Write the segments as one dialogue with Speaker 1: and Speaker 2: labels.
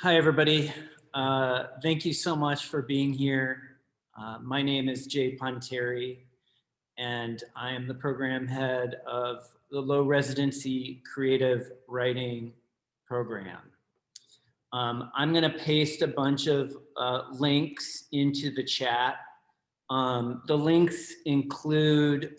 Speaker 1: Hi, everybody. Thank you so much for being here. My name is Jayy Ponteri, and I am the program head of the Low Residency Creative Writing Program. I'm going to paste a bunch of links into the chat. The links include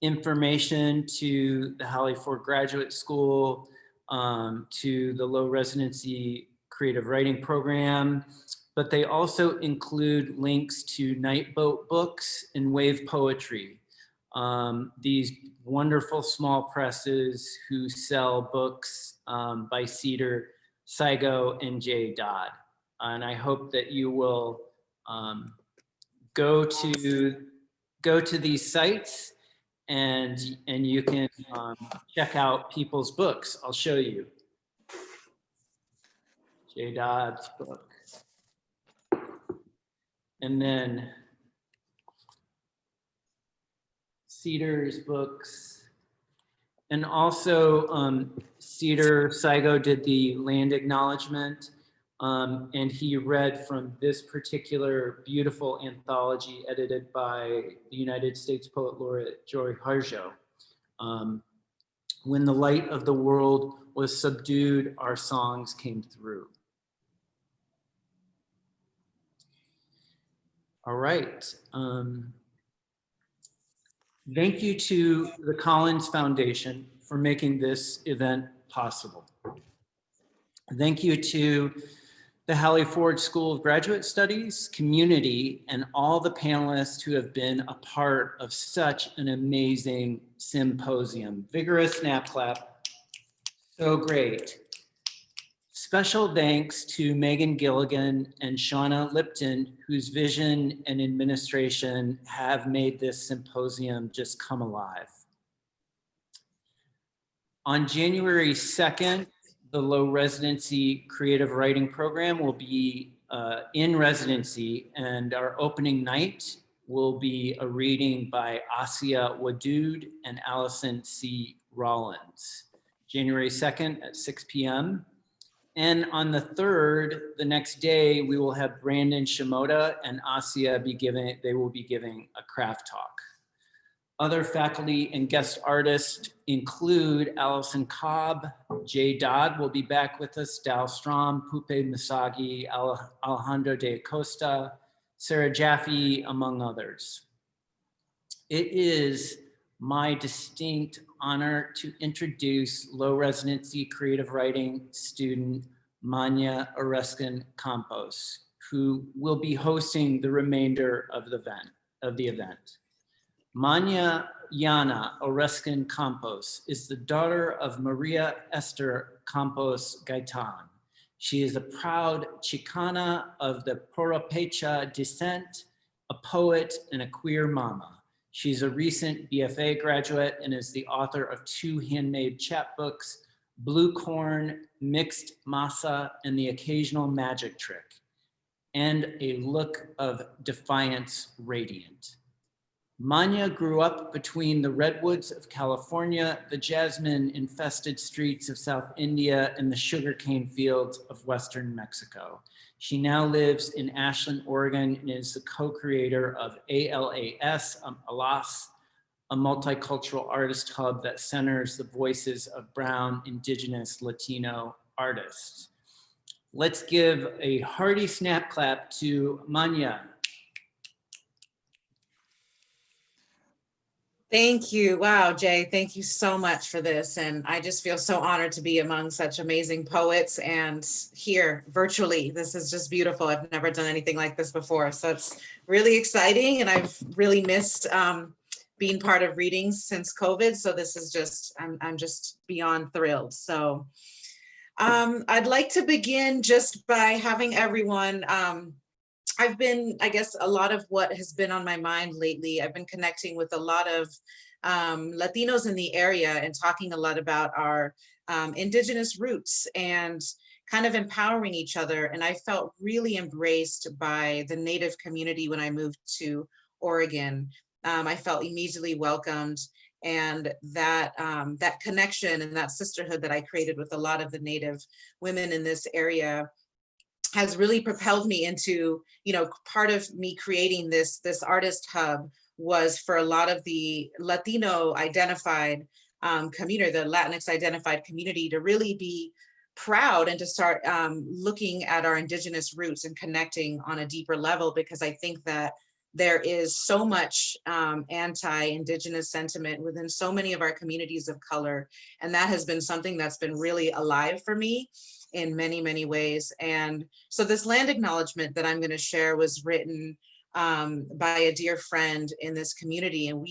Speaker 1: information to the Hallie Ford Graduate School, to the Low Residency Creative Writing Program, but they also include links to Nightboat Books and Wave Poetry, these wonderful small presses who sell books by Cedar Sigo and Jayy Dodd. And I hope that you will go to these sites and you can check out people's books. I'll show you. Jayy Dodd's book. And then Cedar's books. And also Cedar Sigo did the land acknowledgement, and he read from this particular beautiful anthology edited by the United States Poet Laureate Joy Harjo. When the light of the world was subdued, our songs came through. All right. Thank you to the Collins Foundation for making this event possible. Thank you to the Hallie Ford School of Graduate Studies, community, and all the panelists who have been a part of such an amazing symposium. Vigorous snap clap. So great. Special thanks to Megan Gilligan and Shauna Lipton, whose vision and administration have made this symposium just come alive. On January 2nd, the Low Residency Creative Writing Program will be in residency, and our opening night will be a reading by Asia Wadood and Allison C. Rollins. January 2nd at 6 p.m. And on the 3rd, the next day, we will have Brandon Shimoda and Asia they will be giving a craft talk. Other faculty and guest artists include Allison Cobb, Jayy Dodd will be back with us, Dal Strom, Pupe Misagi, Alejandro de Acosta, Sarah Jaffe, among others. It is my distinct honor to introduce Low Residency Creative Writing student Manya Oreskin Campos, who will be hosting the remainder of the event. Manya Yana Oreskin Campos is the daughter of Maria Esther Campos Gaitan. She is a proud Chicana of the Purepecha descent, a poet, and a queer mama. She's a recent BFA graduate and is the author of 2 handmade chapbooks, Blue Corn, Mixed Masa, and The Occasional Magic Trick, and A Look of Defiance Radiant. Manya grew up between the redwoods of California, the jasmine-infested streets of South India, and the sugarcane fields of Western Mexico. She now lives in Ashland, Oregon, and is the co-creator of ALAS, ALAS, a multicultural artist hub that centers the voices of Brown, Indigenous, Latino artists. Let's give a hearty snap clap to Manya.
Speaker 2: Thank you. Wow, Jay, thank you so much for this. And I just feel so honored to be among such amazing poets and here virtually. This is just beautiful. I've never done anything like this before. So it's really exciting. And I've really missed being part of readings since COVID. So this is just, I'm just beyond thrilled. So I'd like to begin just by having everyone, I've been, I guess, a lot of what has been on my mind lately, I've been connecting with a lot of Latinos in the area and talking a lot about our Indigenous roots and kind of empowering each other. And I felt really embraced by the Native community when I moved to Oregon. I felt immediately welcomed. And that that connection and that sisterhood that I created with a lot of the Native women in this area has really propelled me into, you know, part of me creating this artist hub was for a lot of the Latino identified community, the Latinx identified community, to really be proud and to start looking at our indigenous roots and connecting on a deeper level, because I think that there is so much anti-indigenous sentiment within so many of our communities of color. And that has been something that's been really alive for me in many, many ways. And so this land acknowledgement that I'm going to share was written by a dear friend in this community. And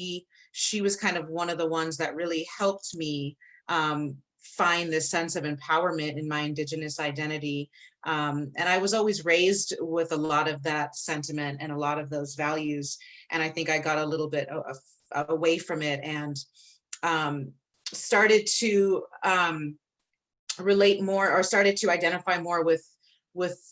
Speaker 2: she was kind of one of the ones that really helped me find this sense of empowerment in my indigenous identity. And I was always raised with a lot of that sentiment and a lot of those values. And I think I got a little bit away from it and started to relate more, or started to identify more with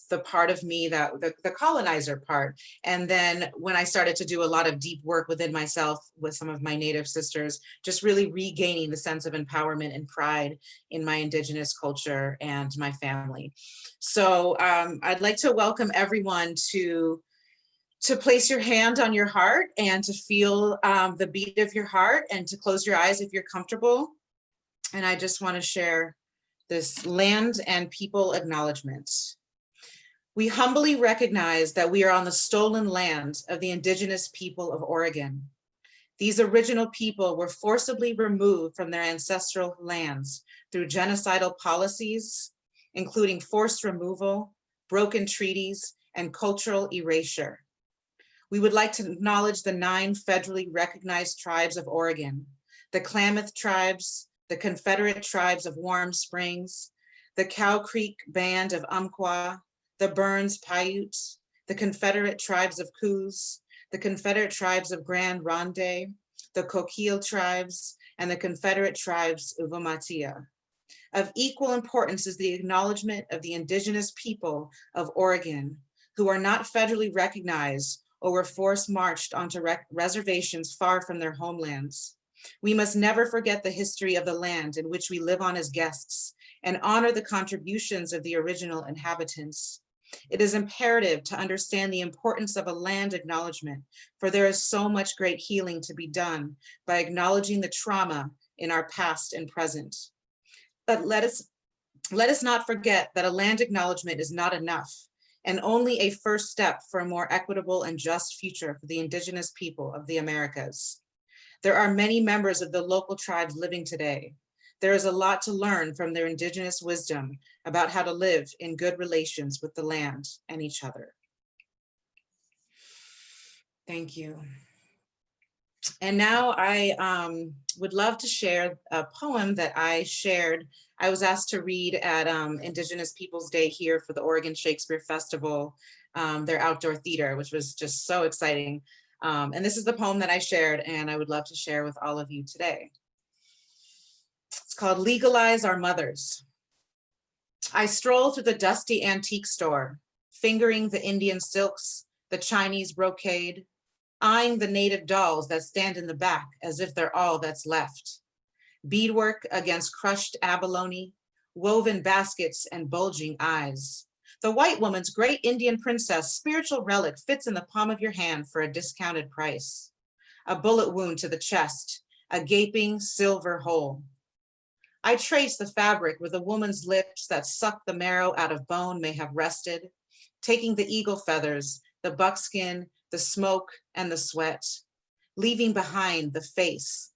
Speaker 2: the part of me that the colonizer part. And then when I started to do a lot of deep work within myself with some of my Native sisters, just really regaining the sense of empowerment and pride in my indigenous culture and my family. So I'd like to welcome everyone to place your hand on your heart and to feel the beat of your heart, and to close your eyes if you're comfortable. And I just want to share this land and people acknowledgement. We humbly recognize that we are on the stolen land of the indigenous people of Oregon. These original people were forcibly removed from their ancestral lands through genocidal policies, including forced removal, broken treaties, and cultural erasure. We would like to acknowledge the 9 federally recognized tribes of Oregon: the Klamath tribes, the Confederate tribes of Warm Springs, the Cow Creek Band of Umpqua, the Burns Paiutes, the Confederate tribes of Coos, the Confederate tribes of Grand Ronde, the Coquille tribes, and the Confederate tribes of Umatia. Of equal importance is the acknowledgement of the indigenous people of Oregon, who are not federally recognized or were forced marched onto reservations far from their homelands. We must never forget the history of the land in which we live on as guests, and honor the contributions of the original inhabitants. It is imperative to understand the importance of a land acknowledgement, for there is so much great healing to be done by acknowledging the trauma in our past and present. But let us not forget that a land acknowledgement is not enough, and only a first step for a more equitable and just future for the indigenous people of the Americas. There are many members of the local tribes living today. There is a lot to learn from their indigenous wisdom about how to live in good relations with the land and each other. Thank you. And now I would love to share a poem that I shared. I was asked to read at Indigenous Peoples Day here for the Oregon Shakespeare Festival, their outdoor theater, which was just so exciting. And this is the poem that I shared, and I would love to share with all of you today. It's called Legalize Our Mothers. I stroll through the dusty antique store, fingering the Indian silks, the Chinese brocade, eyeing the native dolls that stand in the back as if they're all that's left. Beadwork against crushed abalone, woven baskets and bulging eyes. The white woman's great Indian princess spiritual relic fits in the palm of your hand for a discounted price. A bullet wound to the chest, a gaping silver hole. I trace the fabric where the woman's lips that suck the marrow out of bone may have rested, taking the eagle feathers, the buckskin, the smoke, and the sweat, leaving behind the face,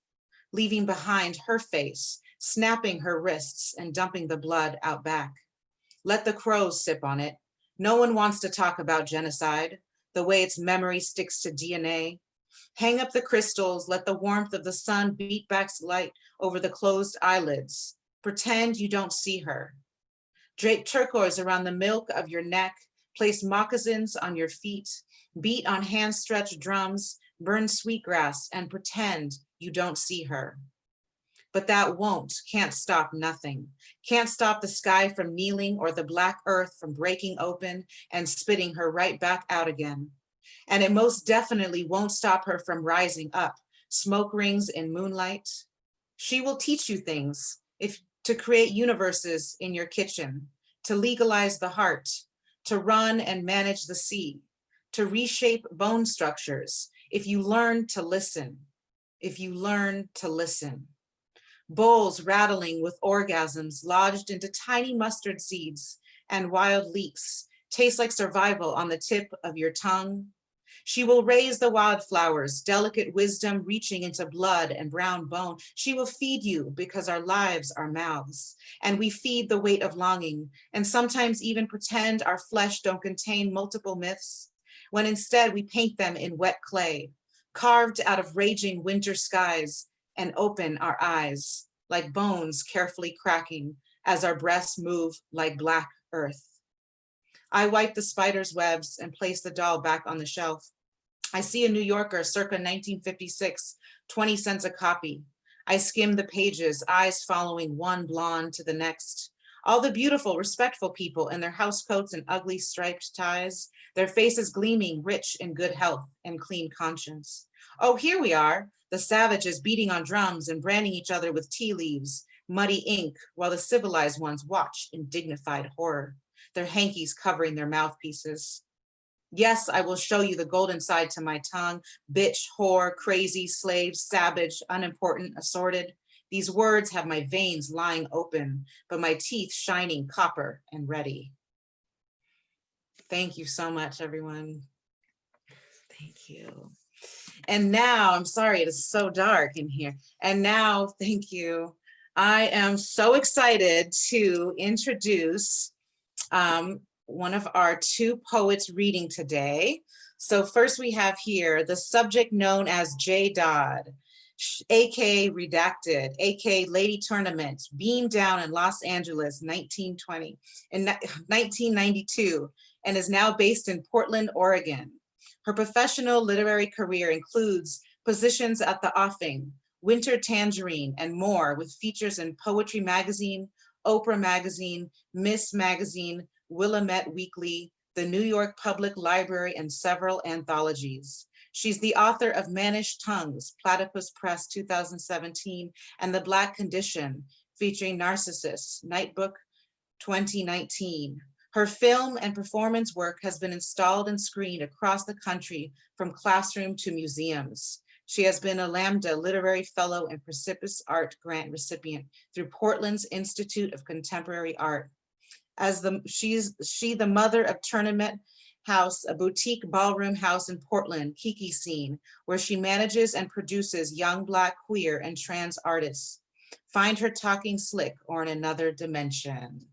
Speaker 2: leaving behind her face, snapping her wrists and dumping the blood out back. Let the crows sip on it. No one wants to talk about genocide, the way its memory sticks to DNA. Hang up the crystals, let the warmth of the sun beat back light over the closed eyelids. Pretend you don't see her. Drape turquoise around the milk of your neck, place moccasins on your feet, beat on hand-stretched drums, burn sweetgrass, and pretend you don't see her. But that can't stop nothing. Can't stop the sky from kneeling or the black earth from breaking open and spitting her right back out again. And it most definitely won't stop her from rising up, smoke rings in moonlight. She will teach you things, if to create universes in your kitchen, to legalize the heart, to run and manage the sea, to reshape bone structures, if you learn to listen, if you learn to listen. Bowls rattling with orgasms lodged into tiny mustard seeds and wild leeks, taste like survival on the tip of your tongue. She will raise the wildflowers, delicate wisdom reaching into blood and brown bone. She will feed you because our lives are mouths, and we feed the weight of longing, and sometimes even pretend our flesh don't contain multiple myths, when instead we paint them in wet clay, carved out of raging winter skies, and open our eyes like bones carefully cracking as our breasts move like black earth. I wipe the spider's webs and place the doll back on the shelf. I see a New Yorker circa 1956, 20 cents a copy. I skim the pages, eyes following one blonde to the next. All the beautiful, respectful people in their housecoats and ugly striped ties, their faces gleaming, rich in good health and clean conscience. Oh, here we are, the savages beating on drums and branding each other with tea leaves, muddy ink, while the civilized ones watch in dignified horror, their hankies covering their mouthpieces. Yes, I will show you the golden side to my tongue, bitch, whore, crazy, slave, savage, unimportant, assorted. These words have my veins lying open, but my teeth shining copper and ready. Thank you so much, everyone. Thank you. And now, I'm sorry, it is so dark in here. And now, thank you. I am so excited to introduce one of our two poets reading today. So first we have here the subject known as Jayy Dodd, aka Redacted, aka Lady Tournament, beamed down in Los Angeles 1992, and is now based in Portland, Oregon. Her professional literary career includes positions at The Offing, Winter Tangerine, and more, with features in Poetry Magazine, Oprah Magazine, Miss Magazine, Willamette Weekly, the New York Public Library, and several anthologies. She's the author of Mannish Tongues, Platypus Press 2017, and The Black Condition, featuring Narcissus, Nightbook 2019. Her film and performance work has been installed and screened across the country from classroom to museums. She has been a Lambda Literary Fellow and Precipitous Art Grant recipient through Portland's Institute of Contemporary Art. She's the mother of Tournament House, a boutique ballroom house in Portland, Kiki Scene, where she manages and produces young Black, queer, and trans artists. Find her talking slick or in another dimension.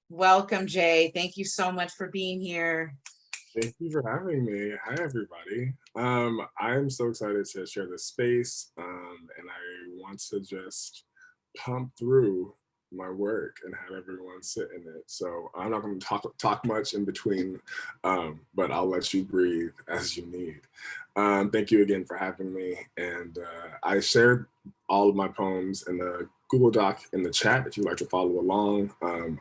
Speaker 2: Welcome, Jayy. Thank you so much for being here.
Speaker 3: Thank you for having me. Hi, everybody. I'm so excited to share this space, and I want to just pump through my work and have everyone sit in it. So I'm not going to talk much in between, but I'll let you breathe as you need. Thank you again for having me. And I shared all of my poems in the Google Doc in the chat if you'd like to follow along.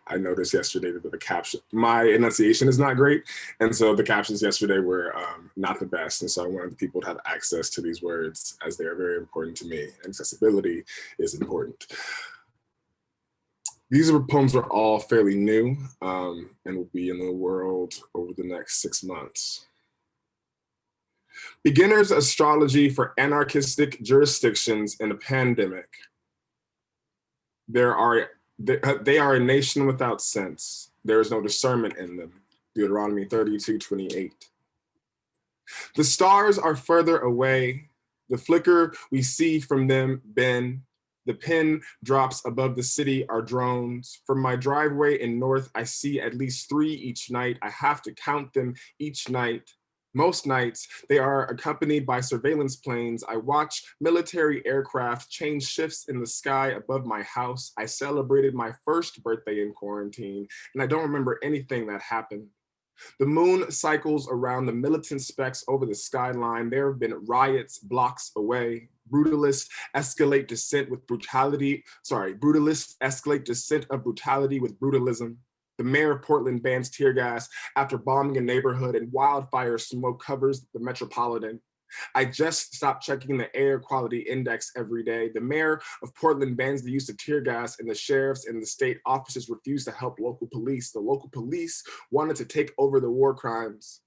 Speaker 3: I noticed yesterday that the caption, my enunciation is not great. And so the captions yesterday were not the best. And so I wanted people to have access to these words as they are very important to me. Accessibility is important. These poems are all fairly new and will be in the world over the next 6 months. Beginner's astrology for anarchistic jurisdictions in a pandemic. They are a nation without sense. There is no discernment in them. Deuteronomy 32:28. The stars are further away. The flicker we see from them bend. The pin drops above the city are drones. From my driveway in North, I see at least 3 each night. I have to count them each night. Most nights, they are accompanied by surveillance planes. I watch military aircraft change shifts in the sky above my house. I celebrated my first birthday in quarantine, and I don't remember anything that happened. The moon cycles around the militant specks over the skyline. There have been riots blocks away. Brutalists escalate dissent with brutality. Brutalists escalate dissent of brutality with brutalism. The mayor of Portland bans tear gas after bombing a neighborhood, and wildfire smoke covers the metropolitan. I just stopped checking the air quality index every day. The mayor of Portland bans the use of tear gas, and the sheriffs and the state officers refuse to help local police. The local police wanted to take over the war crimes.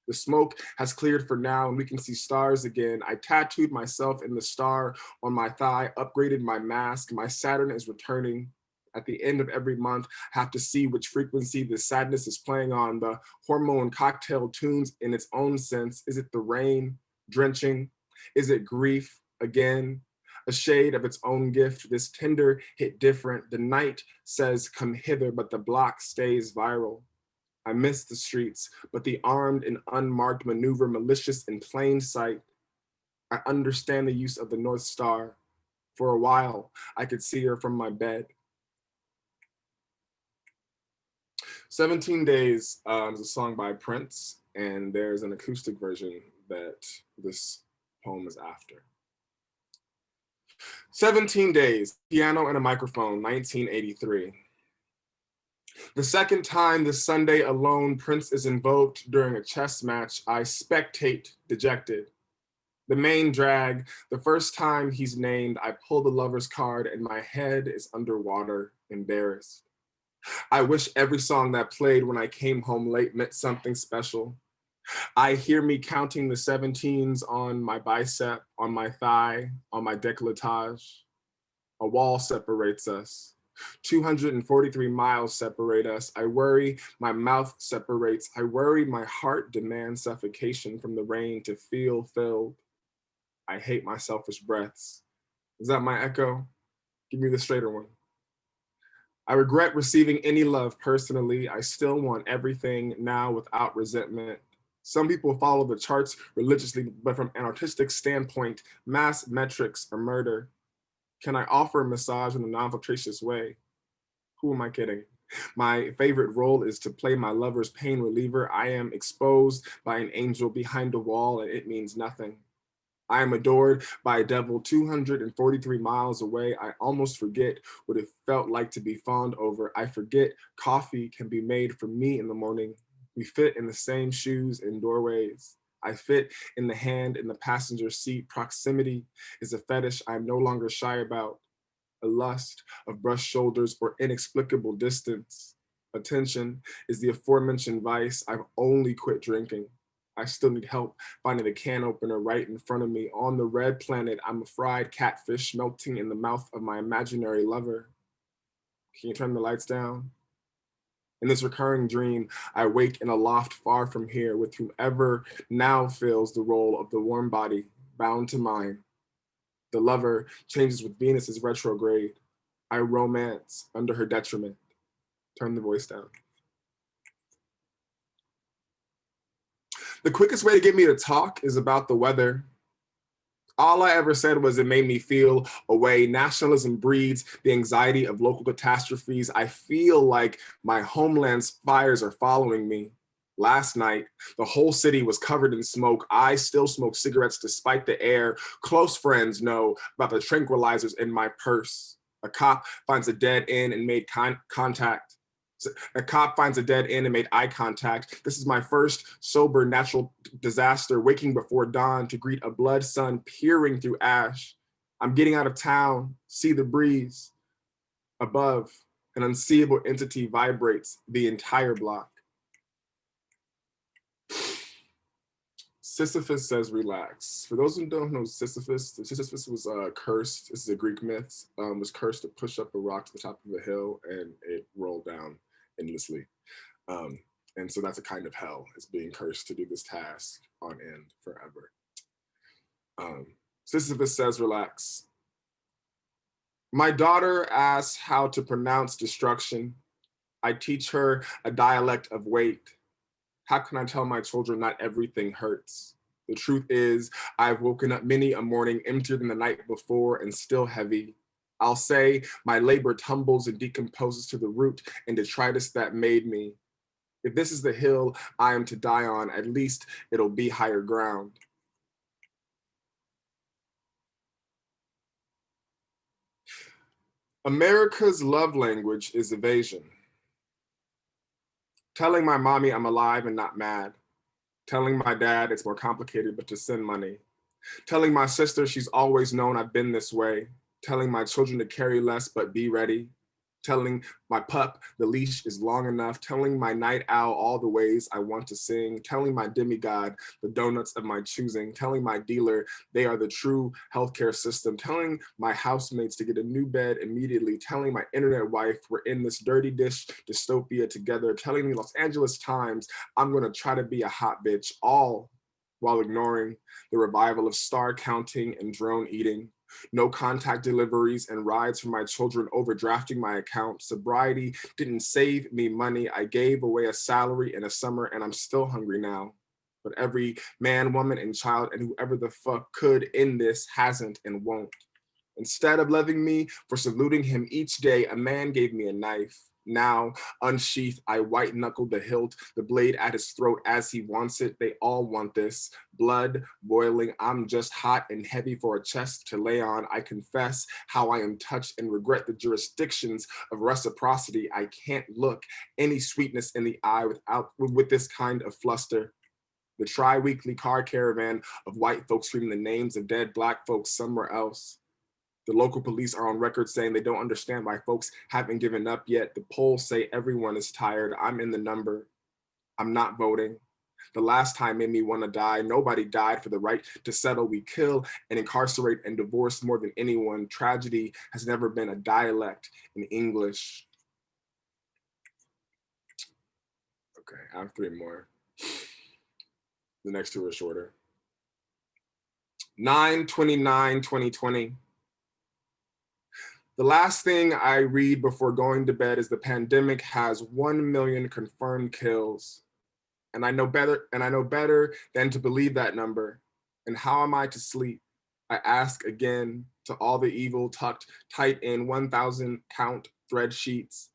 Speaker 3: The smoke has cleared for now, and we can see stars again. I tattooed myself in the star on my thigh, upgraded my mask. My Saturn is returning. At the end of every month, I have to see which frequency the sadness is playing on. The hormone cocktail tunes in its own sense. Is it the rain drenching? Is it grief again? A shade of its own gift. This tender hit different. The night says, come hither, but the block stays viral. I miss the streets, but the armed and unmarked maneuver malicious in plain sight. I understand the use of the North Star. For a while, I could see her from my bed. 17 Days is a song by Prince, and there's an acoustic version that this poem is after. 17 Days, piano and a microphone, 1983. The second time this Sunday alone, Prince is invoked during a chess match. I spectate dejected. The main drag, the first time he's named, I pull the lover's card and my head is underwater, embarrassed. I wish every song that played when I came home late meant something special. I hear me counting the 17s on my bicep, on my thigh, on my décolletage. A wall separates us. 243 miles separate us. I worry my mouth separates. I worry my heart demands suffocation from the rain to feel filled. I hate my selfish breaths. Is that my echo? Give me the straighter one. I regret receiving any love personally. I still want everything now without resentment. Some people follow the charts religiously, but from an artistic standpoint, mass metrics are murder. Can I offer a massage in a non-flirtatious way? Who am I kidding? My favorite role is to play my lover's pain reliever. I am exposed by an angel behind a wall and it means nothing. I am adored by a devil 243 miles away. I almost forget what it felt like to be fawned over. I forget coffee can be made for me in the morning. We fit in the same shoes and doorways. I fit in the hand in the passenger seat. Proximity is a fetish I'm no longer shy about. A lust of brushed shoulders or inexplicable distance. Attention is the aforementioned vice. I've only quit drinking. I still need help finding the can opener right in front of me. On the red planet, I'm a fried catfish melting in the mouth of my imaginary lover. Can you turn the lights down? In this recurring dream, I wake in a loft far from here with whomever now fills the role of the warm body bound to mine. The lover changes with Venus's retrograde. I romance under her detriment. Turn the voice down. The quickest way to get me to talk is about the weather. All I ever said was it made me feel a way. Nationalism breeds the anxiety of local catastrophes. I feel like my homeland's fires are following me. Last night, the whole city was covered in smoke. I still smoke cigarettes despite the air. Close friends know about the tranquilizers in my purse. A cop finds a dead end and made contact. A cop finds a dead end and made eye contact. This is my first sober natural disaster, waking before dawn to greet a blood sun peering through ash. I'm getting out of town, see the breeze. Above, an unseeable entity vibrates the entire block. Sisyphus says relax. For those who don't know Sisyphus was cursed. This is a Greek myth. Was cursed to push up a rock to the top of a hill and it rolled down endlessly. And so that's a kind of hell, is being cursed to do this task on end forever. Sisyphus says relax. My daughter asks how to pronounce destruction. I teach her a dialect of weight. How can I tell my children not everything hurts? The truth is, I've woken up many a morning emptier than the night before and still heavy. I'll say my labor tumbles and decomposes to the root and detritus that made me. If this is the hill I am to die on, at least it'll be higher ground. America's love language is evasion. Telling my mommy I'm alive and not mad. Telling my dad it's more complicated but to send money. Telling my sister she's always known I've been this way. Telling my children to carry less but be ready. Telling my pup the leash is long enough. Telling my night owl all the ways I want to sing. Telling my demigod the donuts of my choosing. Telling my dealer they are the true healthcare system. Telling my housemates to get a new bed immediately. Telling my internet wife we're in this dirty dish dystopia together. Telling the Los Angeles Times I'm gonna try to be a hot bitch, all while ignoring the revival of star counting and drone eating. No contact deliveries and rides for my children, overdrafting my account. Sobriety didn't save me money. I gave away a salary in a summer and I'm still hungry now. But every man, woman, and child, and whoever the fuck could in this hasn't and won't. Instead of loving me for saluting him each day, a man gave me a knife. Now, unsheathed, I white-knuckled the hilt, the blade at his throat as he wants it. They all want this. Blood boiling, I'm just hot and heavy for a chest to lay on. I confess how I am touched and regret the jurisdictions of reciprocity. I can't look any sweetness in the eye with this kind of fluster. The tri-weekly car caravan of white folks screaming the names of dead black folks somewhere else. The local police are on record saying they don't understand why folks haven't given up yet. The polls say everyone is tired. I'm in the number. I'm not voting. The last time made me want to die. Nobody died for the right to settle. We kill and incarcerate and divorce more than anyone. Tragedy has never been a dialect in English. Okay, I have 3 more. The next 2 are shorter. 9/29/2020. The last thing I read before going to bed is the pandemic has 1 million confirmed kills. And I know better than to believe that number. And how am I to sleep? I ask again to all the evil tucked tight in 1,000 count thread sheets.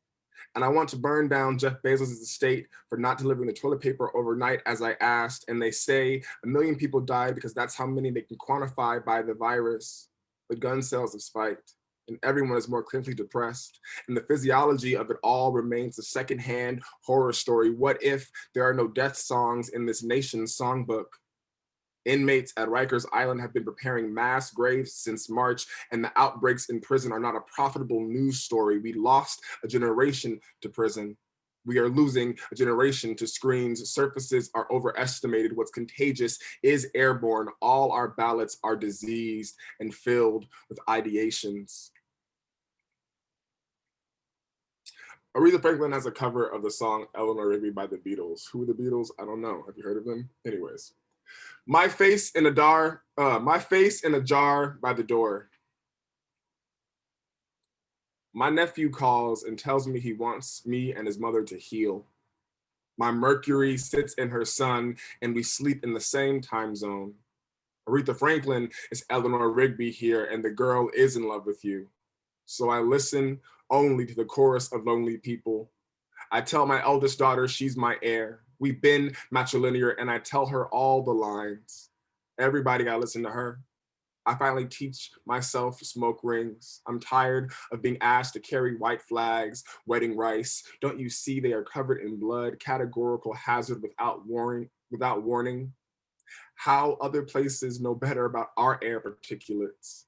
Speaker 3: And I want to burn down Jeff Bezos' estate for not delivering the toilet paper overnight as I asked. And they say 1 million people died because that's how many they can quantify by the virus. But gun sales have spiked. And everyone is more clinically depressed. And the physiology of it all remains a secondhand horror story. What if there are no death songs in this nation's songbook? Inmates at Rikers Island have been preparing mass graves since March, and the outbreaks in prison are not a profitable news story. We lost a generation to prison. We are losing a generation to screens. Surfaces are overestimated. What's contagious is airborne. All our ballots are diseased and filled with ideations. Aretha Franklin has a cover of the song Eleanor Rigby by the Beatles. Who are the Beatles? I don't know. Have you heard of them? Anyways. My face in a jar by the door. My nephew calls and tells me he wants me and his mother to heal. My Mercury sits in her sun and we sleep in the same time zone. Aretha Franklin is Eleanor Rigby here and the girl is in love with you. So I listen only to the chorus of lonely people. I tell my eldest daughter she's my heir. We've been matrilinear and I tell her all the lines. Everybody gotta listen to her. I finally teach myself smoke rings. I'm tired of being asked to carry white flags, wedding rice. Don't you see they are covered in blood, categorical hazard without warning. How other places know better about our air particulates.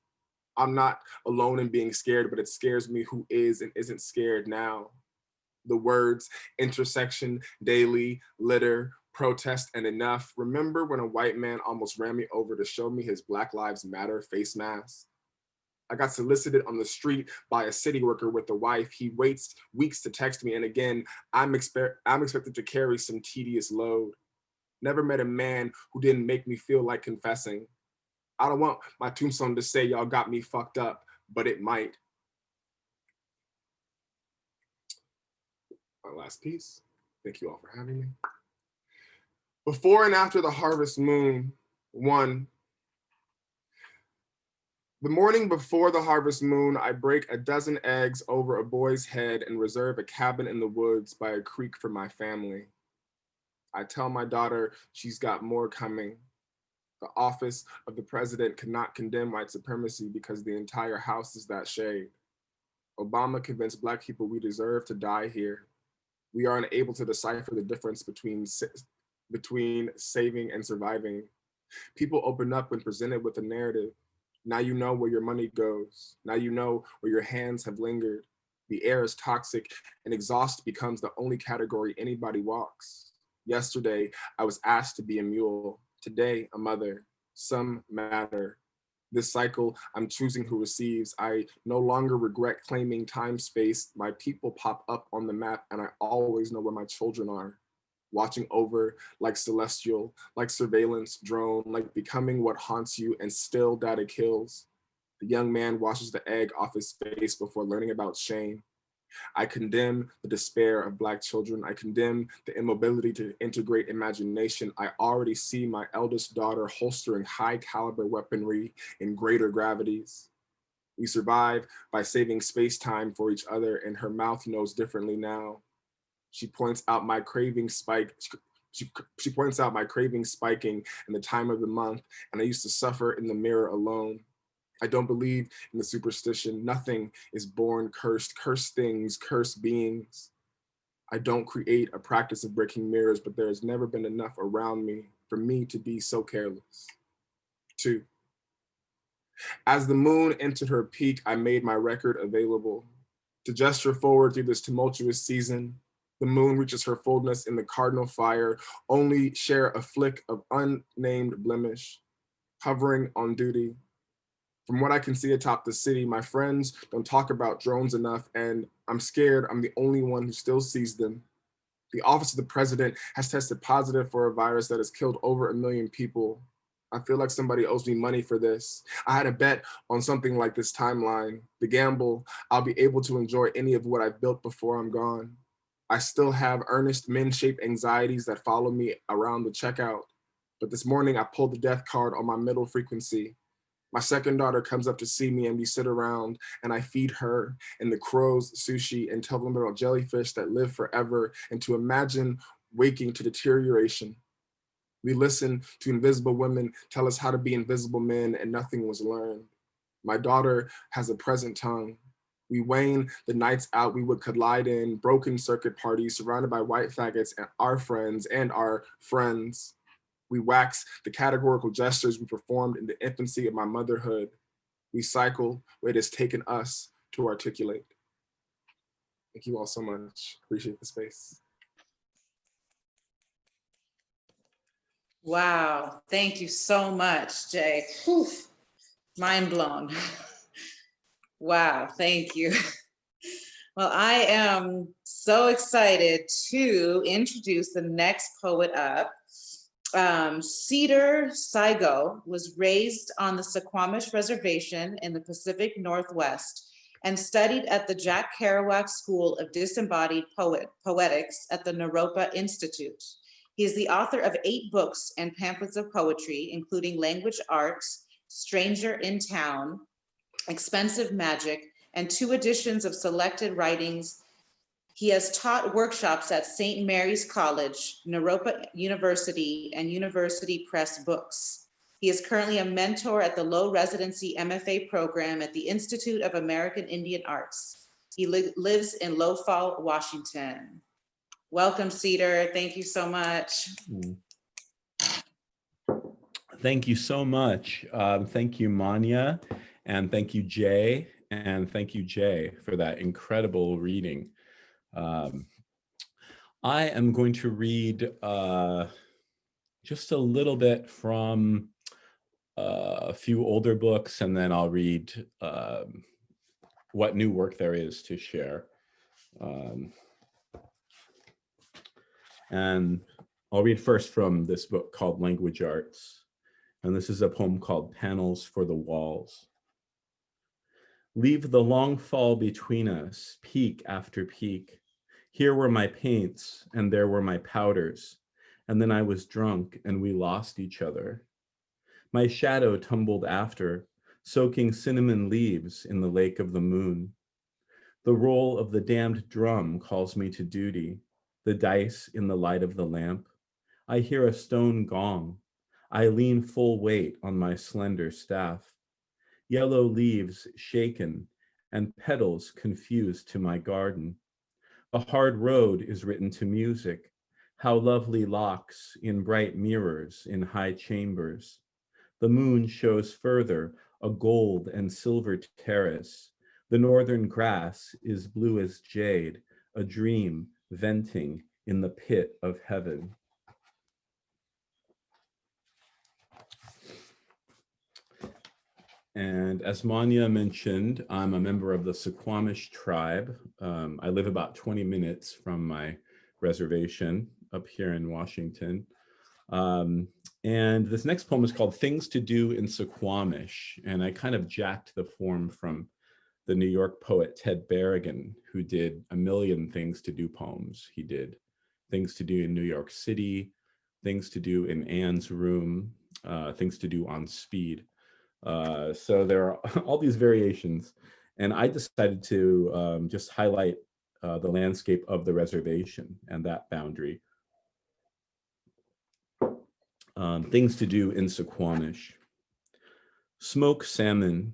Speaker 3: I'm not alone in being scared, but it scares me who is and isn't scared now. The words intersection, daily, litter, protest, and enough. Remember when a white man almost ran me over to show me his Black Lives Matter face mask? I got solicited on the street by a city worker with a wife. He waits weeks to text me, and again, I'm expected to carry some tedious load. Never met a man who didn't make me feel like confessing. I don't want my tombstone to say y'all got me fucked up, but it might. My last piece. Thank you all for having me. Before and after the harvest moon, 1. The morning before the harvest moon, I break a dozen eggs over a boy's head and reserve a cabin in the woods by a creek for my family. I tell my daughter she's got more coming. The office of the president cannot condemn white supremacy because the entire house is that shade. Obama convinced Black people we deserve to die here. We are unable to decipher the difference between saving and surviving. People open up when presented with a narrative. Now you know where your money goes. Now you know where your hands have lingered. The air is toxic and exhaust becomes the only category anybody walks. Yesterday, I was asked to be a mule. Today, a mother. Some matter. This cycle, I'm choosing who receives. I no longer regret claiming time, space. My people pop up on the map and I always know where my children are. Watching over like celestial, like surveillance drone, like becoming what haunts you and still data kills. The young man washes the egg off his face before learning about shame. I condemn the despair of Black children. I condemn the immobility to integrate imagination. I already see my eldest daughter holstering high caliber weaponry in greater gravities. We survive by saving space-time for each other, and her mouth knows differently now. She points out my craving spike. She points out my craving spiking in the time of the month, and I used to suffer in the mirror alone. I don't believe in the superstition. Nothing is born cursed. Cursed things, cursed beings. I don't create a practice of breaking mirrors, but there has never been enough around me for me to be so careless. 2. As the moon entered her peak, I made my record available. To gesture forward through this tumultuous season, the moon reaches her fullness in the cardinal fire, only share a flick of unnamed blemish, hovering on duty. From what I can see atop the city, my friends don't talk about drones enough, and I'm scared I'm the only one who still sees them. The office of the president has tested positive for a virus that has killed over 1 million people. I feel like somebody owes me money for this. I had a bet on something like this timeline. The gamble, I'll be able to enjoy any of what I've built before I'm gone. I still have earnest men-shaped anxieties that follow me around the checkout. But this morning I pulled the death card on my middle frequency. My second daughter comes up to see me and we sit around and I feed her and the crows sushi and tell them about jellyfish that live forever and to imagine waking to deterioration. We listen to invisible women tell us how to be invisible men and nothing was learned. My daughter has a present tongue. We wane the nights out we would collide in, broken circuit parties surrounded by white faggots and our friends. We wax the categorical gestures we performed in the infancy of my motherhood. We cycle where it has taken us to articulate. Thank you all so much. Appreciate the space.
Speaker 2: Wow, thank you so much, Jayy. Whew. Mind blown. Wow, thank you. Well, I am so excited to introduce the next poet up. Cedar Sigo was raised on the Suquamish Reservation in the Pacific Northwest and studied at the Jack Kerouac School of Disembodied Poetics at the Naropa Institute. He is the author of 8 books and pamphlets of poetry, including Language Arts, Stranger in Town, Expensive Magic, and 2 editions of selected writings. He has taught workshops at St. Mary's College, Naropa University, and University Press Books. He is currently a mentor at the Low Residency MFA program at the Institute of American Indian Arts. He lives in Lowfall, Washington. Welcome, Cedar. Thank you so much.
Speaker 4: Thank you so much. Thank you, Manya, and thank you, Jay, and thank you, Jay, for that incredible reading. I am going to read just a little bit from a few older books, and then I'll read what new work there is to share. And I'll read first from this book called Language Arts. And this is a poem called Panels for the Walls. Leave the long fall between us, peak after peak. Here were my paints and there were my powders. And then I was drunk and we lost each other. My shadow tumbled after, soaking cinnamon leaves in the lake of the moon. The roll of the damned drum calls me to duty, the dice in the light of the lamp. I hear a stone gong. I lean full weight on my slender staff. Yellow leaves shaken and petals confused to my garden. A hard road is written to music. How lovely locks in bright mirrors in high chambers. The moon shows further, a gold and silver terrace. The northern grass is blue as jade, a dream venting in the pit of heaven. And as Manya mentioned, I'm a member of the Suquamish tribe. I live about 20 minutes from my reservation up here in Washington. And this next poem is called Things to Do in Suquamish. And I kind of jacked the form from the New York poet Ted Berrigan, who did a million Things to Do poems. He did Things to Do in New York City, Things to Do in Anne's Room, Things to Do on Speed. So there are all these variations. And I decided to just highlight the landscape of the reservation and that boundary. Things to do in Suquamish. Smoke salmon,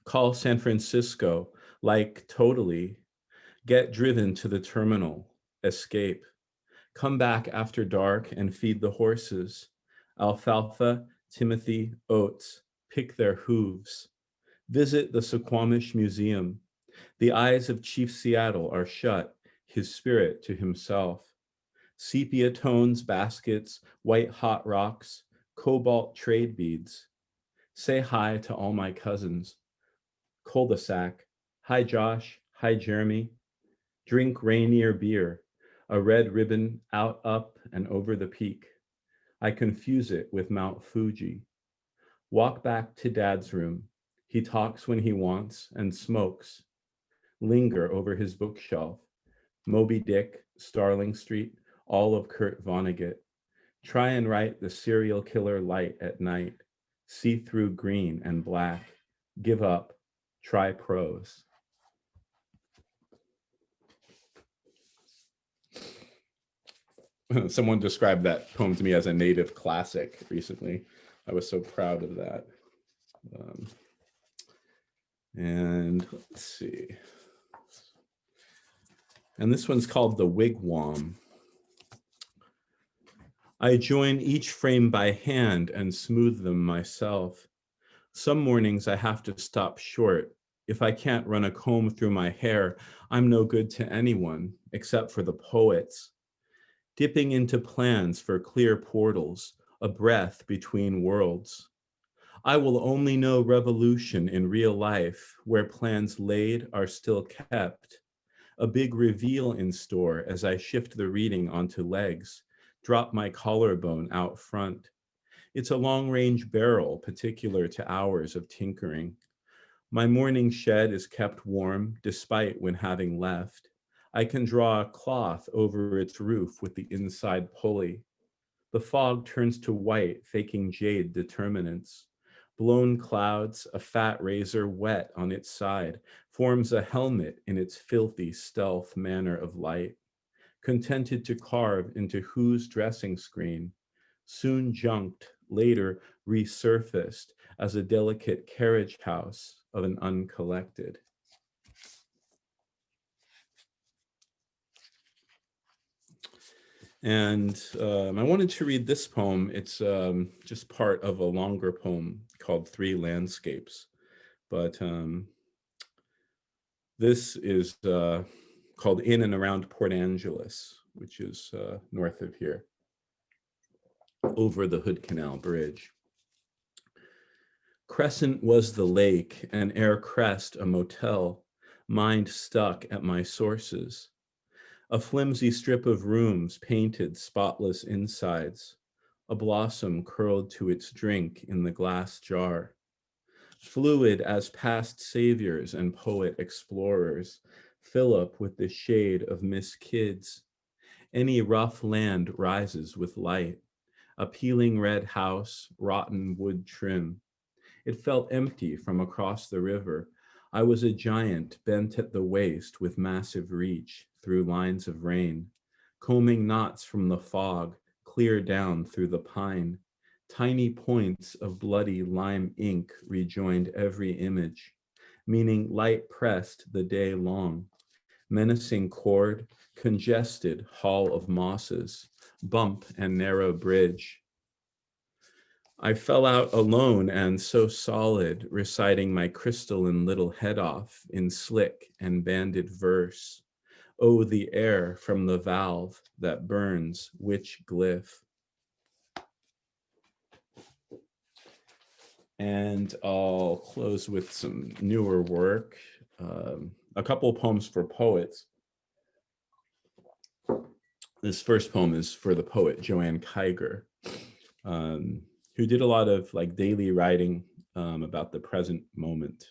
Speaker 4: call San Francisco, like totally, get driven to the terminal, escape, come back after dark and feed the horses, alfalfa, Timothy, oats, pick their hooves, visit the Suquamish Museum. The eyes of Chief Seattle are shut, his spirit to himself. Sepia tones, baskets, white hot rocks, cobalt trade beads. Say hi to all my cousins. Cul-de-sac. Hi, Josh. Hi, Jeremy. Drink Rainier beer. A red ribbon out, up, and over the peak. I confuse it with Mount Fuji. Walk back to Dad's room. He talks when he wants and smokes. Linger over his bookshelf. Moby Dick, Starling Street, all of Kurt Vonnegut. Try and write the serial killer light at night. See through green and black. Give up. Try prose. Someone described that poem to me as a native classic recently. I was so proud of that. And let's see. And this one's called The Wigwam. I join each frame by hand and smooth them myself. Some mornings I have to stop short. If I can't run a comb through my hair, I'm no good to anyone except for the poets. Dipping into plans for clear portals, a breath between worlds. I will only know revolution in real life where plans laid are still kept. A big reveal in store as I shift the reading onto legs, drop my collarbone out front. It's a long-range barrel particular to hours of tinkering. My morning shed is kept warm despite when having left. I can draw a cloth over its roof with the inside pulley. The fog turns to white, faking jade determinants. Blown clouds, a fat razor wet on its side, forms a helmet in its filthy stealth manner of light. Contented to carve into whose dressing screen, soon junked, later resurfaced as a delicate carriage house of an uncollected. And I wanted to read this poem. It's just part of a longer poem called Three Landscapes. But this is called In and Around Port Angeles, which is north of here, over the Hood Canal Bridge. Crescent was the lake, and Air Crest a motel, mind stuck at my sources. A flimsy strip of rooms painted spotless insides, a blossom curled to its drink in the glass jar. Fluid as past saviors and poet explorers, fill up with the shade of Miss Kids. Any rough land rises with light, a peeling red house, rotten wood trim. It felt empty from across the river. I was a giant bent at the waist with massive reach through lines of rain, combing knots from the fog, clear down through the pine. Tiny points of bloody lime ink rejoined every image, meaning light pressed the day long. Menacing cord, congested hall of mosses, bump and narrow bridge. I fell out alone and so solid, reciting my crystalline little head off in slick and banded verse. Oh, the air from the valve that burns which glyph. And I'll close with some newer work, a couple of poems for poets. This first poem is for the poet Joanne Kiger, who did a lot of like daily writing about the present moment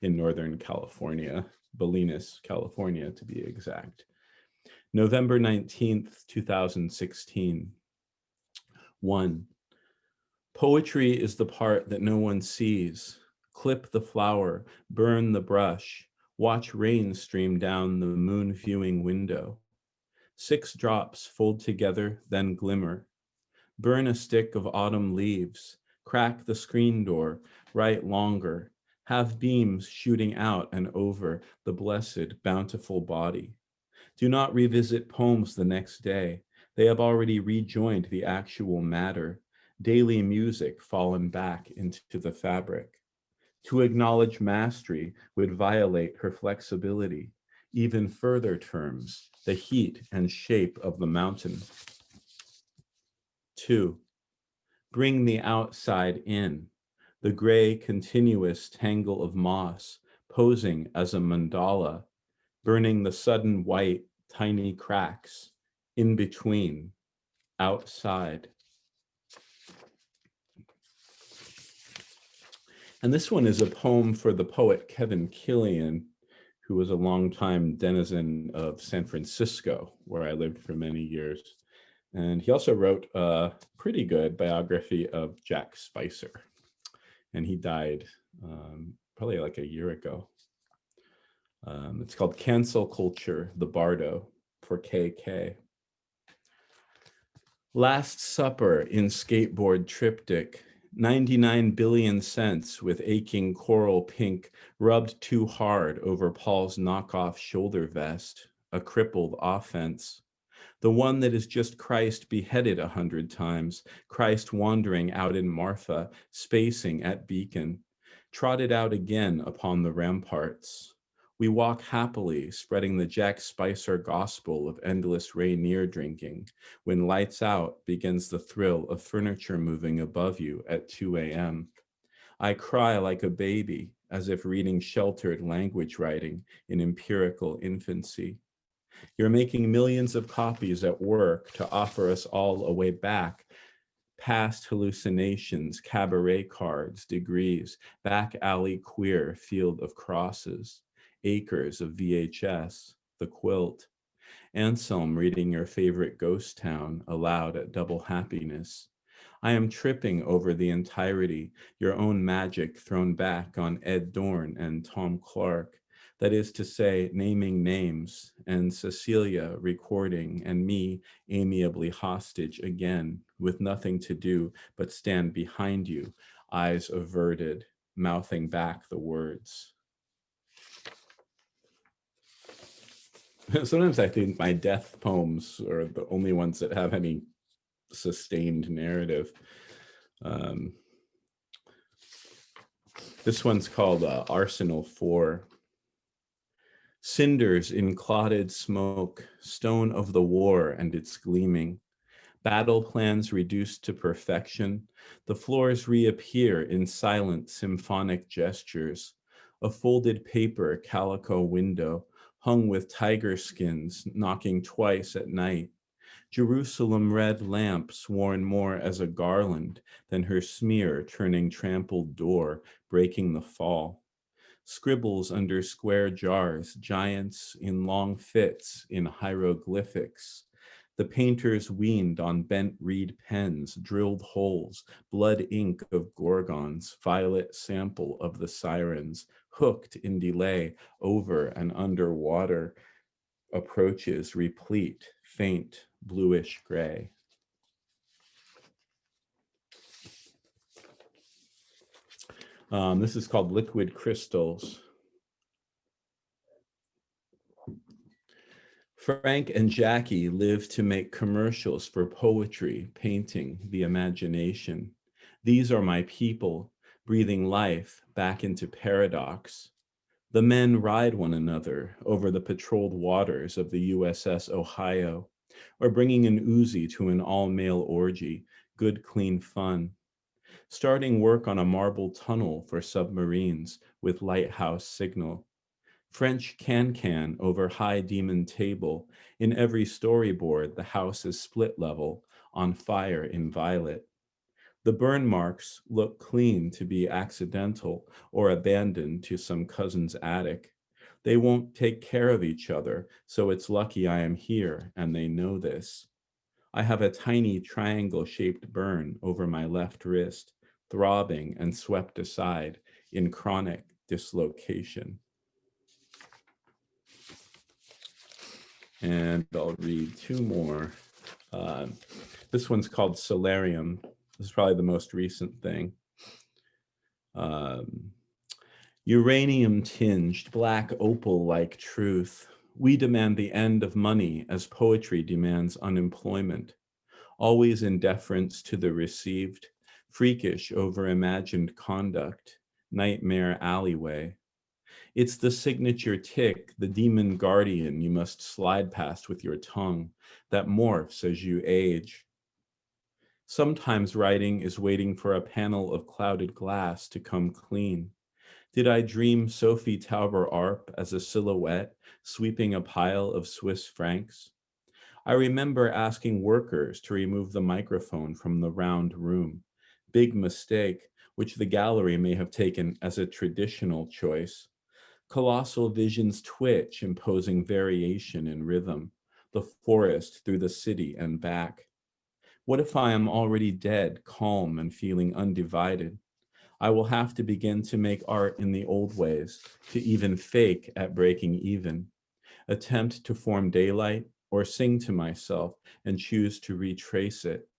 Speaker 4: in Northern California, Bolinas, California, to be exact. November 19th, 2016. 1. Poetry is the part that no one sees. Clip the flower, burn the brush, watch rain stream down the moon-viewing window. 6 drops fold together, then glimmer. Burn a stick of autumn leaves, crack the screen door, write longer, have beams shooting out and over the blessed, bountiful body. Do not revisit poems the next day. They have already rejoined the actual matter, daily music fallen back into the fabric. To acknowledge mastery would violate her flexibility, even further terms, the heat and shape of the mountain. 2. Bring the outside in, the gray continuous tangle of moss posing as a mandala, burning the sudden white tiny cracks in between, outside. And this one is a poem for the poet Kevin Killian, who was a longtime denizen of San Francisco, where I lived for many years. And he also wrote a pretty good biography of Jack Spicer. And he died probably like a year ago. It's called Cancel Culture, the Bardo, for KK. Last Supper in skateboard triptych, 99 billion cents with aching coral pink rubbed too hard over Paul's knockoff shoulder vest, a crippled offense. The one that is just Christ beheaded 100 times, Christ wandering out in Marfa, spacing at Beacon, trotted out again upon the ramparts. We walk happily, spreading the Jack Spicer gospel of endless Rainier drinking. When lights out begins the thrill of furniture moving above you at 2 a.m. I cry like a baby, as if reading sheltered language writing in empirical infancy. You're making millions of copies at work to offer us all a way back, past hallucinations, cabaret cards, degrees, back alley queer field of crosses, acres of VHS, the quilt, Anselm reading your favorite ghost town aloud at Double Happiness. I am tripping over the entirety, your own magic thrown back on Ed Dorn and Tom Clark. That is to say, naming names, and Cecilia recording, and me amiably hostage again, with nothing to do but stand behind you, eyes averted, mouthing back the words. Sometimes I think my death poems are the only ones that have any sustained narrative. This one's called Arsenal 4. Cinders in clotted smoke, stone of the war and its gleaming. Battle plans reduced to perfection. The floors reappear in silent symphonic gestures. A folded paper calico window hung with tiger skins knocking twice at night. Jerusalem red lamps worn more as a garland than her smear turning trampled door, breaking the fall. Scribbles under square jars, giants in long fits in hieroglyphics. The painters weaned on bent reed pens, drilled holes, blood ink of gorgons, violet sample of the sirens, hooked in delay over and under water, approaches replete, faint, bluish gray. This is called Liquid Crystals. Frank and Jackie live to make commercials for poetry, painting, the imagination. These are my people, breathing life back into paradox. The men ride one another over the patrolled waters of the USS Ohio, or bringing an Uzi to an all-male orgy, good, clean fun. Starting work on a marble tunnel for submarines with lighthouse signal. French can-can over high demon table. In every storyboard, the house is split level, on fire in violet. The burn marks look clean to be accidental or abandoned to some cousin's attic. They won't take care of each other, so it's lucky I am here and they know this. I have a tiny triangle-shaped burn over my left wrist, throbbing and swept aside in chronic dislocation. And I'll read two more. This one's called Solarium. This is probably the most recent thing. Uranium tinged, black opal like truth. We demand the end of money as poetry demands unemployment. Always in deference to the received, freakish over imagined conduct, nightmare alleyway. It's the signature tick, the demon guardian you must slide past with your tongue that morphs as you age. Sometimes writing is waiting for a panel of clouded glass to come clean. Did I dream Sophie Tauber Arp as a silhouette sweeping a pile of Swiss francs? I remember asking workers to remove the microphone from the round room. Big mistake, which the gallery may have taken as a traditional choice. Colossal visions twitch, imposing variation in rhythm. The forest through the city and back. What if I am already dead, calm and feeling undivided? I will have to begin to make art in the old ways, to even fake at breaking even. Attempt to form daylight or sing to myself and choose to retrace it.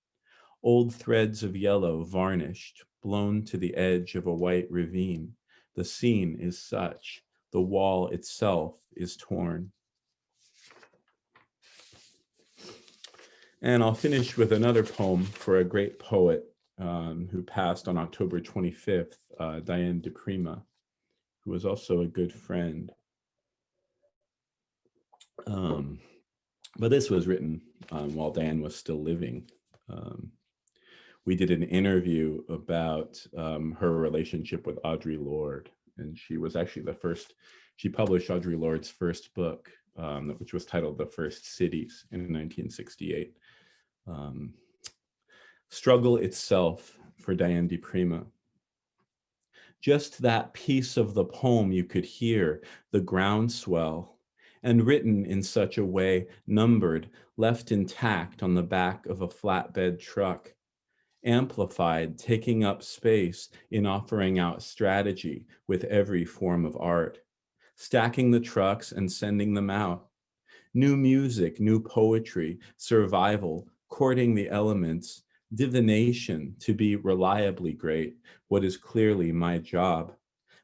Speaker 4: Old threads of yellow varnished, blown to the edge of a white ravine. The scene is such, the wall itself is torn. And I'll finish with another poem for a great poet who passed on October 25th, Diane de Prima, who was also a good friend. But this was written while Diane was still living. We did an interview about her relationship with Audre Lorde, and she was actually the first, she published Audre Lorde's first book, which was titled The First Cities in 1968. Struggle itself for Diane de Prima. Just that piece of the poem you could hear, the groundswell, and written in such a way, numbered, left intact on the back of a flatbed truck, amplified, taking up space in offering out strategy with every form of art, stacking the trucks and sending them out. New music, new poetry, survival, courting the elements, divination to be reliably great, what is clearly my job.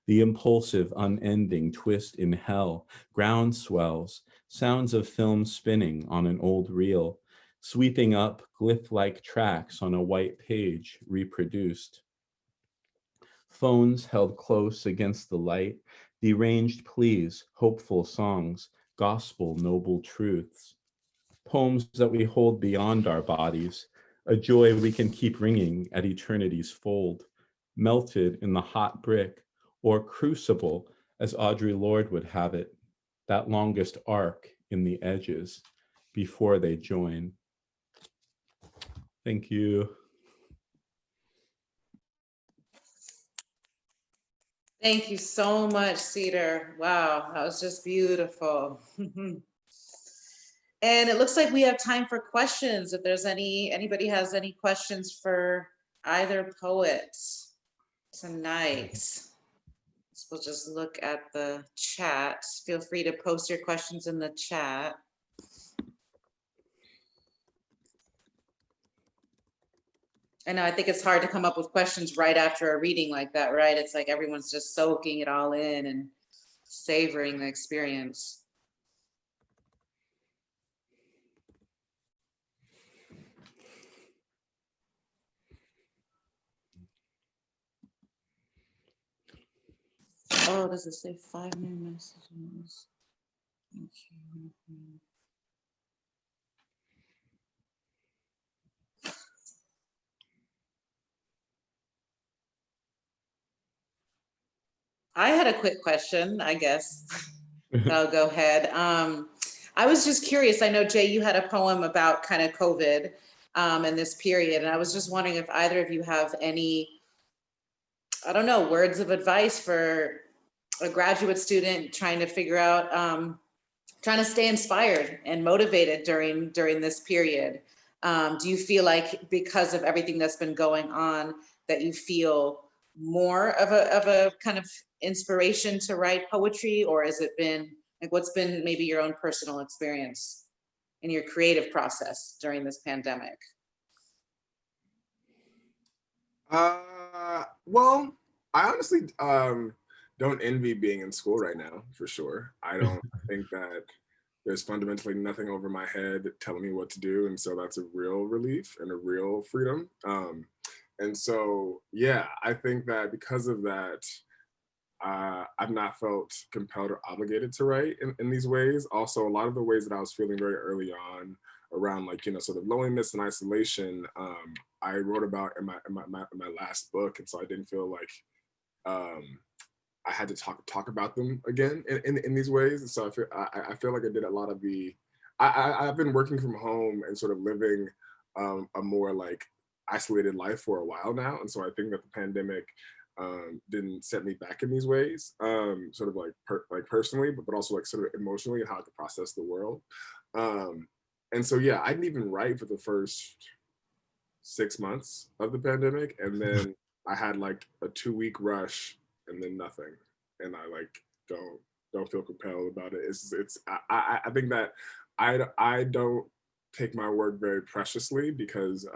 Speaker 4: The impulsive, unending twist in hell, ground swells, sounds of film spinning on an old reel, sweeping up glyph-like tracks on a white page reproduced. Phones held close against the light, deranged pleas, hopeful songs, gospel noble truths. Poems that we hold beyond our bodies, a joy we can keep ringing at eternity's fold, melted in the hot brick, or crucible, as Audre Lorde would have it, that longest arc in the edges before they join. Thank you.
Speaker 2: Thank you so much, Cedar. Wow, that was just beautiful. And it looks like we have time for questions. If there's anybody has any questions for either poet tonight. So we'll just look at the chat. Feel free to post your questions in the chat. I know, I think it's hard to come up with questions right after a reading like that, right? It's like everyone's just soaking it all in and savoring the experience. Oh, does it say 5 new messages? Okay. I had a quick question, I guess. I'll go ahead. I was just curious. I know, Jay, you had a poem about kind of COVID and this period. And I was just wondering if either of you have any, I don't know, words of advice for a graduate student trying to figure out, trying to stay inspired and motivated during this period. Do you feel like because of everything that's been going on that you feel more of a kind of inspiration to write poetry, or has it been like, what's been maybe your own personal experience in your creative process during this pandemic?
Speaker 3: Well, I honestly don't envy being in school right now, for sure. I don't think that there's fundamentally nothing over my head telling me what to do. And so that's a real relief and a real freedom. And so, yeah, I think that because of that, I've not felt compelled or obligated to write in these ways. Also, a lot of the ways that I was feeling very early on around, like, you know, sort of loneliness and isolation, I wrote about in my last book. And so I didn't feel like I had to talk about them again in these ways. And so I feel like I did a lot of I've been working from home and sort of living a more like isolated life for a while now. And so I think that the pandemic didn't set me back in these ways, sort of like personally, but also like sort of emotionally and how I could process the world. And so, yeah, I didn't even write for the first 6 months of the pandemic. And then I had like a 2-week rush and then nothing. And I like don't feel compelled about it. I think that I don't take my work very preciously because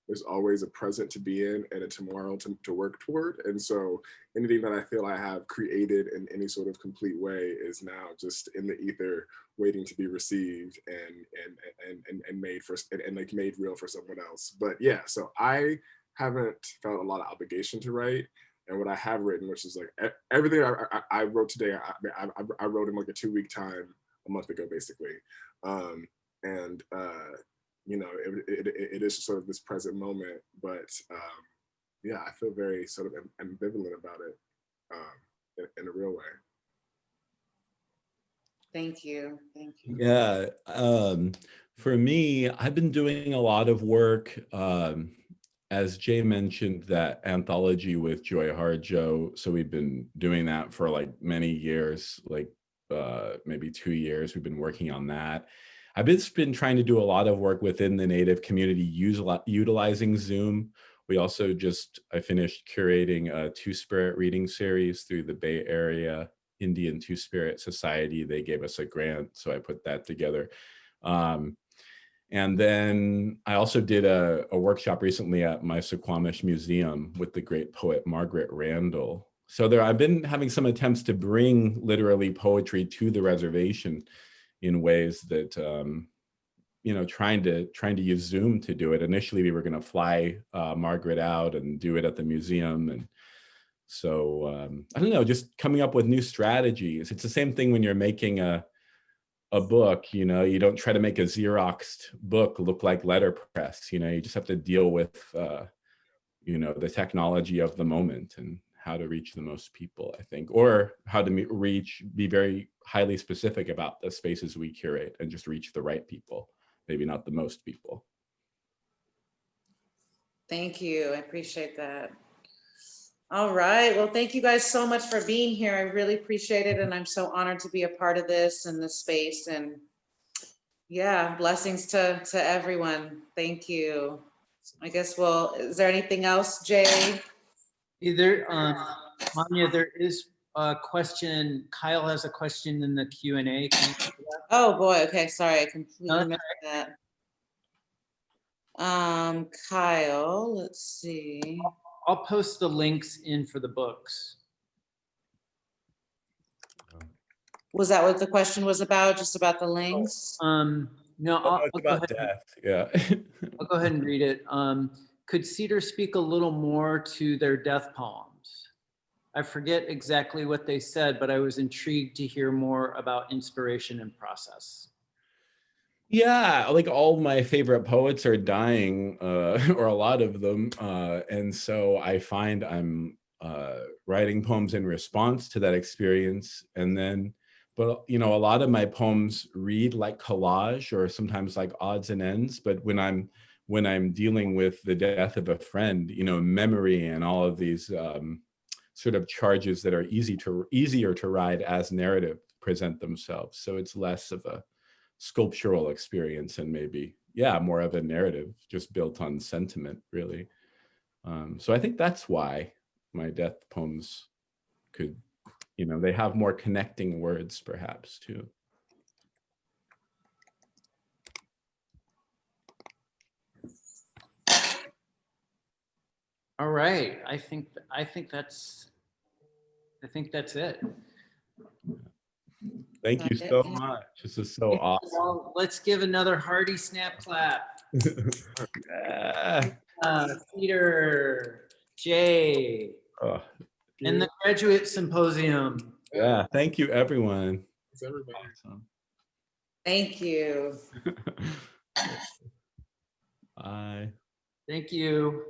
Speaker 3: there's always a present to be in and a tomorrow to work toward. And so anything that I feel I have created in any sort of complete way is now just in the ether, waiting to be received and made for and like made real for someone else. But yeah, so I haven't felt a lot of obligation to write. And what I have written, which is like everything I wrote today, I wrote in like a 2-week time a month ago, basically. You know, it is sort of this present moment, but yeah, I feel very sort of ambivalent about it in a real way.
Speaker 2: Thank you. Thank you.
Speaker 4: Yeah. For me, I've been doing a lot of work. As Jay mentioned, that anthology with Joy Harjo. So we've been doing that for like many years, like maybe 2 years. We've been working on that. I've just been trying to do a lot of work within the Native community utilizing Zoom. We also I finished curating a Two-Spirit reading series through the Bay Area Indian Two-Spirit Society. They gave us a grant, so I put that together. And then I also did a workshop recently at my Suquamish Museum with the great poet Margaret Randall. So I've been having some attempts to bring literally poetry to the reservation in ways that, you know, trying to use Zoom to do it. Initially, we were going to fly Margaret out and do it at the museum. And so, I don't know, just coming up with new strategies. It's the same thing when you're making a book, you know, you don't try to make a Xeroxed book look like letterpress, you know, you just have to deal with, you know, the technology of the moment and how to reach the most people, I think, or how to be very highly specific about the spaces we curate and just reach the right people, maybe not the most people.
Speaker 2: Thank you. I appreciate that. All right. Well, thank you guys so much for being here. I really appreciate it. And I'm so honored to be a part of this and this space. And yeah, blessings to everyone. Thank you. I guess, well, is there anything else, Jay?
Speaker 1: Anya, there is a question. Kyle has a question in the Q&A.
Speaker 2: Oh boy. Okay. Sorry. I completely missed that. Kyle, let's see.
Speaker 1: I'll post the links in for the books.
Speaker 2: Was that what the question was about? Just about the links?
Speaker 1: No, I'll go ahead.
Speaker 4: Death. Yeah.
Speaker 1: I'll go ahead and read it. Could Cedar speak a little more to their death poems? I forget exactly what they said, but I was intrigued to hear more about inspiration and process.
Speaker 4: Yeah, like all my favorite poets are dying, or a lot of them. And so I find I'm writing poems in response to that experience. And then, but you know, a lot of my poems read like collage or sometimes like odds and ends. But when I'm dealing with the death of a friend, you know, memory and all of these sort of charges that are easier to ride as narrative present themselves. So it's less of a sculptural experience and maybe, yeah, more of a narrative just built on sentiment, really. So I think that's why my death poems could, you know, they have more connecting words perhaps too.
Speaker 1: All right, I think that's it.
Speaker 4: Thank you so much. This is so awesome.
Speaker 1: Well, let's give another hearty snap clap.
Speaker 4: Yeah.
Speaker 1: Peter, Jay,
Speaker 4: Oh,
Speaker 1: and the graduate symposium.
Speaker 4: yeah, thank you everyone.
Speaker 3: It's everybody.
Speaker 4: Awesome.
Speaker 2: Thank you.
Speaker 4: Bye.
Speaker 1: Thank you.